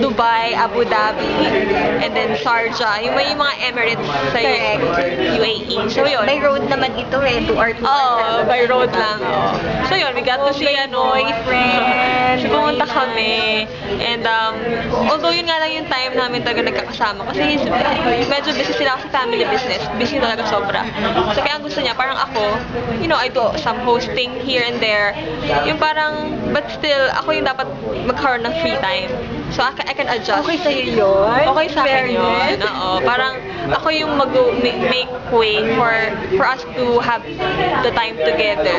Dubai, Abu Dhabi, and then Sharjah. Yung may mga Emirates sa UAE. So yun. By road naman ito eh, 2 or 2 hours. By road lang. So yun, we got to see boyfriend. So pumunta kami. And although yun nga lang yung time namin talaga nagkakasama. Kasi medyo busy sila sa family business. Busy talaga sobra. So kaya ang gusto niya, parang ako, I do some hosting here and there. Yung parang, but still, ako yung dapat magkaroon ng free time. So I can adjust. Okay sa'yo yun? Okay sa akin yun. Oo. Parang ako yung make way for us to have the time together.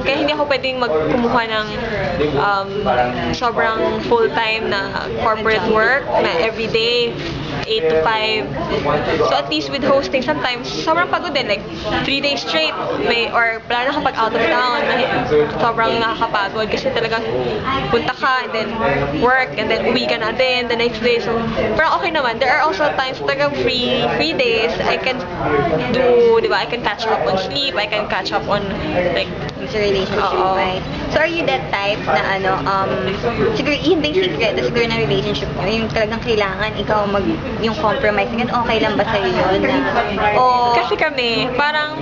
Kaya hindi ako pwedeng kumuha ng sobrang full-time na corporate work na everyday, 8 to 5. So at least with hosting, sometimes sobrang pagod din. Like 3 days straight, or lalo na kapag out of town, sobrang nakakapagod kasi talagang punta ka and then work and then uwi ka na din the next day. So parang okay naman. There are also times talagang free days. I can do, di ba? I can catch up on sleep. I can catch up on like sa relationship, right? So are you that type na siguro yun ba yung secret siguro ng relationship mo? Yung talagang kailangan ikaw yung compromise. Okay lang ba sa'yo yun? Kasi kami, parang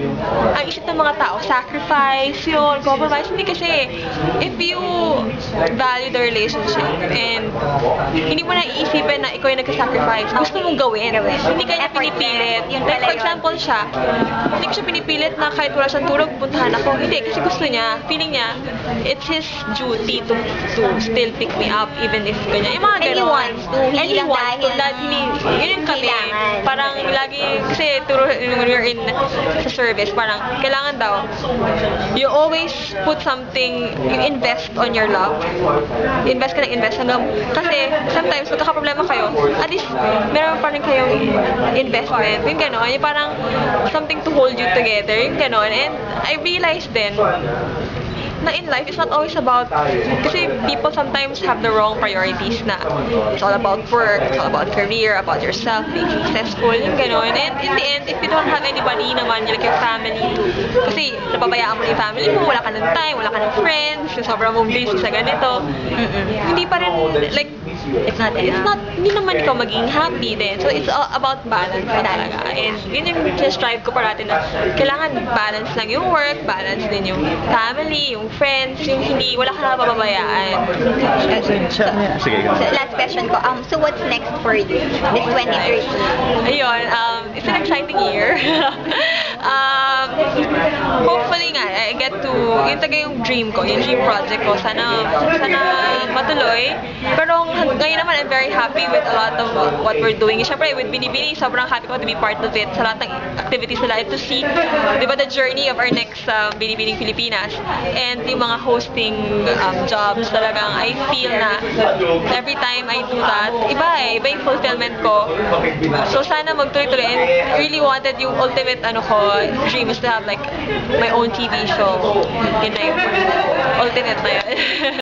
ang isip ng mga tao, sacrifice yun, compromise. Hindi kasi, if you value the relationship and hindi mo na iisipin na ikaw yung nagsasacrifice, gusto mong gawin. Hindi ka niya pinipilit. Like, for example, hindi ko siya pinipilit na kahit wala siyang tulog, puntahan ako. Hindi, kasi gusto niya, feeling niya, it's his duty to still pick me up even if ganyan. Yung mga gano'n. And he wants to. Hindi lang dahil yun yung kami. Parang lagi, kasi when you're in sa service, parang kailangan daw, you always put something, you invest on your love. Invest ka ng invest. Kasi sometimes, magkakaproblema kayo, at least, meron pa rin kayong investment. Yung gano'n, yung parang something to hold you together. Yung gano'n. And I realized then, na in life, it's not always about, kasi people sometimes have the wrong priorities na it's all about work, it's all about career, about yourself, being successful, yung gano'n. And in the end, if you don't have anybody naman, like your family too, kasi napabayaan mo yung family mo, wala ka ng time, wala ka ng friends, sobrang mong busy sa ganito, hindi pa rin, like, hindi naman ikaw maging happy din. So, it's all about balance talaga. And yun yung strive ko parati na kailangan balance lang yung work, balance din yung family, yung friends, yung wala ka na pababayaan. So, last question ko, so what's next for you this 2013? Ayun, it's an exciting year. Hopefully nga, I get to, yun talaga yung dream ko, yung dream project ko, sana matuloy. Pero ngayon naman, I'm very happy with a lot of what we're doing. Siyempre, with Binibini, sobrang happy ko to be part of it sa lahat ng activities nila. To see, di ba, the journey of our next Binibining Pilipinas. And yung mga hosting jobs, talagang I feel na every time I do that, iba yung fulfillment ko. So, sana magtuloy-tuloy. And really wanted yung ultimate, dream is to have like my own TV show. Yun na yung ultimate na yun.